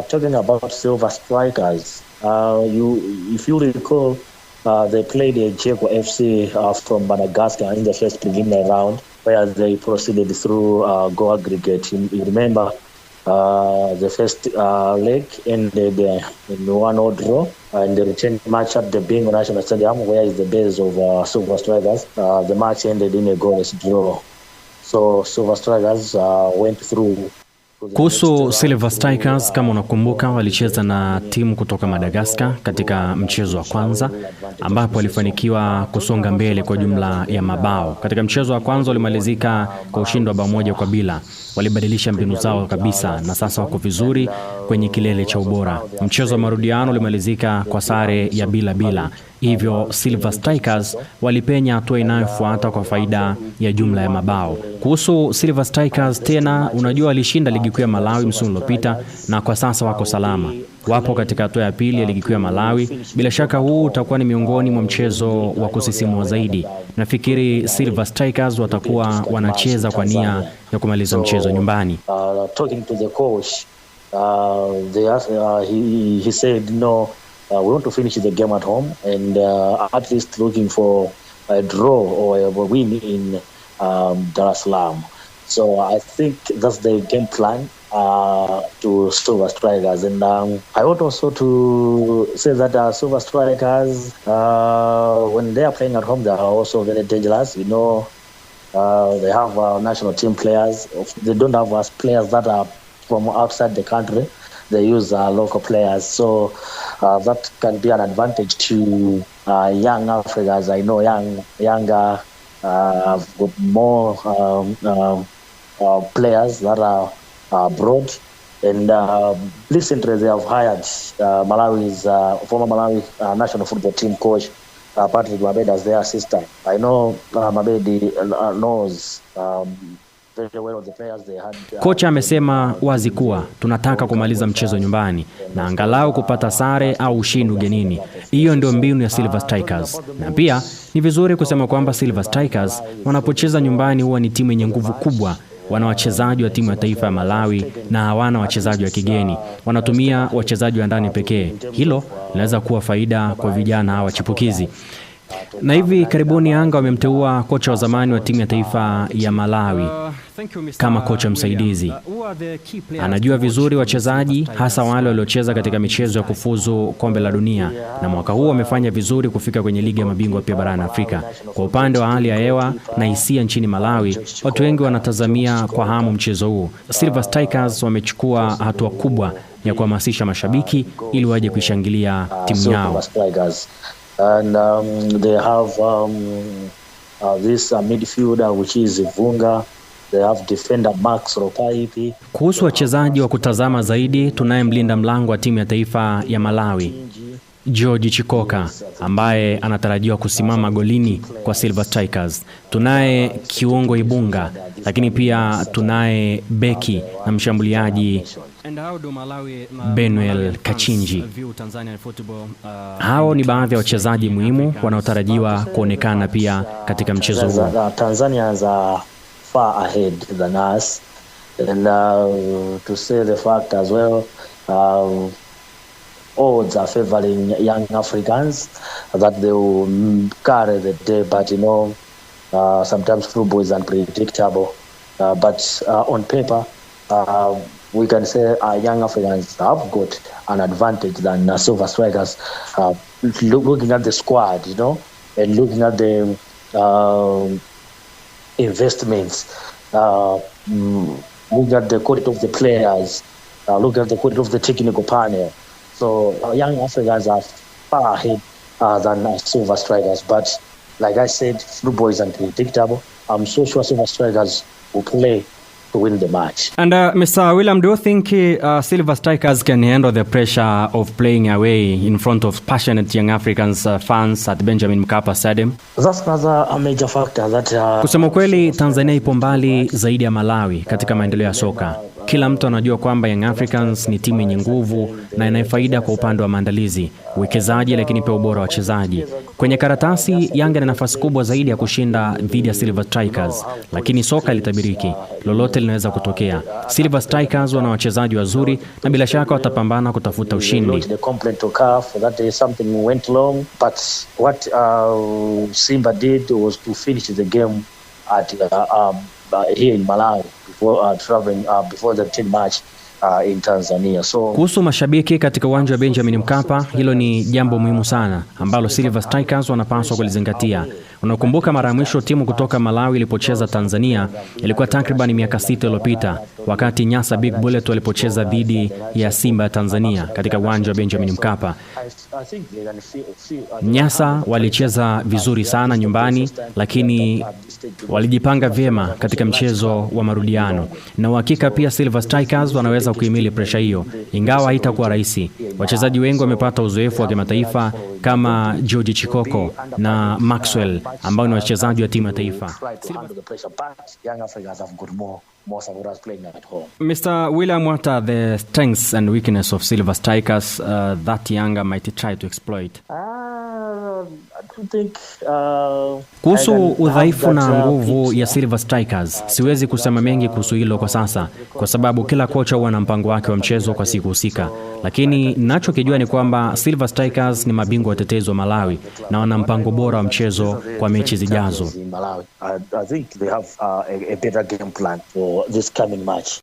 talking about Silver Strikers, if you recall, they played a Jaguar FC from Madagascar in the first preliminary round, where they proceeded through goal aggregate. You remember, the first leg ended in 1-0 draw, and the return match at the Bingo National Stadium, where is the base of Silver Strikers, the match ended in a goalless draw. So Silver Strikers went through. Kuhusu Silver Strikers, kama unakumbuka, walicheza na timu kutoka Madagascar katika mchezo wa kwanza, ambapo walifanikiwa kusonga mbele kwa jumla ya mabao. Katika mchezo wa kwanza ulimalizika kwa ushindi wa 1-0. Walibadilisha mbinu zao kabisa na sasa wako vizuri kwenye kilele cha ubora. Mchezo wa marudiano ulimalizika kwa sare ya 0-0. Hivyo Silver Strikers walipenya hatua inayofuata kwa faida ya jumla ya mabao. Kuhusu Silver Strikers tena, unajua walishinda ligi kuu ya Malawi msimu uliopita na kwa sasa wako salama. Wapo katika hatua ya pili ya ligi kuu ya Malawi. Bila shaka huu utakuwa ni miongoni mwa mchezo wa kusisimua zaidi. Nafikiri Silver Strikers watakuwa wanacheza kwa nia ya kumaliza mchezo nyumbani. Talking to the coach, he said no, we want to finish the game at home and at least looking for a draw or a win in Dar es Salaam. So I think that's the game plan to Silver Strikers. And I want also to say that Silver Strikers, when they are playing at home, they are also very dangerous. You know, they have national team players. They don't have players that are from outside the country. They use local players. So that can be an advantage to young Africans. I know younger have got more players that are abroad, and recently they have hired Malawi's former Malawi national football team coach Patrick Mabedi as their assistant. I know Mabedi knows very well the players they had. Kocha amesema wazi kuwa tunataka kumaliza mchezo nyumbani na angalau kupata sare au ushindi ugenini. Hiyo ndio mbinu ya Silver Strikers. Na pia ni vizuri kusema kwamba Silver Strikers wanapocheza nyumbani huwa ni timu yenye nguvu kubwa. Wana wachezaji wa timu ya taifa ya Malawi na hawana wachezaji wa kigeni. Wanatumia wachezaji wa ndani pekee. Hilo linaweza kuwa faida kwa vijana hawa chipukizi. Na hivi karibuni Yanga wamemteua kocha wa zamani wa timu ya taifa ya Malawi kama kocha msaidizi. Anajua vizuri wachezaji, hasa wale waliocheza katika michezo ya kufuzu kombe la dunia, na mwaka huu wamefanya vizuri kufika kwenye ligi ya mabingwa pia barani Afrika. Kwa upande wa hali ya hewa na hisia nchini Malawi, watu wengi wanatazamia kwa hamu mchezo huu. Silver Strikers wamechukua hatua kubwa ya kuhamasisha mashabiki ili waje kuishangilia timu yao. And they have this midfielder which is Vunga. They have defender Max Ropaipi. Kuhusu wachezaji wa kutazama zaidi, tunaye mlinda mlango wa timu ya taifa ya Malawi, George Chikoka, ambaye anatarajiwa kusimama golini kwa Silver Strikers. Tunaye kiungo Ibunga, lakini pia tunaye beki na mshambuliaji Benuel Kachinji. Hao ni baadhi ya wachezaji muhimu wanaotarajiwa kuonekana pia katika mchezo huu. Tanzanians are far ahead than us, and to say the fact as well, odds are favoring young Africans that they will carry the day, but you know, sometimes football is unpredictable, but on paper we can say young Africans have got an advantage than Silver Strikers. Looking at the squad, you know, and looking at the investments, looking at the quality of the players, looking at the quality of the technical panel. So young Africans are far ahead than Silver Strikers. But like I said, football is unpredictable. I'm so sure Silver Strikers will play to win the match. And Mr. William, do you think Silver Strikers can handle the pressure of playing away in front of passionate young Africans fans at Benjamin Mkapa Stadium? That's another major factor that kusema kweli, Tanzania ipo mbali zaidi ya Malawi katika maendeleo ya soka. Kila mtu anajua kwamba Young Africans ni timu yenye nguvu na ina faida kwa upande wa maandalizi, uwekezaji, lakini pia ubora wa wachezaji. Kwenye karatasi, Yanga ina nafasi kubwa zaidi ya kushinda dhidi ya Silver Strikers, lakini soka litabiriki, lolote linaweza kutokea. Silver Strikers wana wachezaji wazuri na bila shaka watapambana kutafuta ushindi. Simba did was to finish the game at here in Malawi before traveling before the 10 match in Tanzania. So kuhusu mashabiki katika uwanja wa Benjamin Mkapa, hilo ni jambo muhimu sana ambalo Silver Strikers wanapaswa kulizingatia. Unakumbuka mara ya mwisho timu kutoka Malawi ilipocheza Tanzania ilikuwa takriban miaka 6 iliyopita, wakati Nyasa Big Bullet walipocheza dhidi ya Simba Tanzania katika uwanja wa Benjamin Mkapa. Nyasa walicheza vizuri sana nyumbani, lakini walijipanga vyema katika mchezo wa marudiano. Na uhakika pia Silver Strikers wanaweza kuhimili presha hiyo, ingawa haitakuwa rahisi. Wachezaji wengi wamepata uzoefu wa kimataifa kama George Chikoko na Maxwell ambao ni wachezaji wa timu ya taifa. Mr. William, what are the strengths and weaknesses of Silver Strikers that Yanga might try to exploit? Kuhusu udhaifu na nguvu ya Silver Strikers, siwezi kusema mengi kuhusu hilo kwa sasa, kwa sababu kila kocha huwa na mpango wake wa mchezo kwa siku husika. Lakini ninachokijua ni kwamba Silver Strikers ni mabingwa watetezi wa Malawi na wana mpango bora wa mchezo kwa mechi zijazo. I think they have a better game plan for this coming match.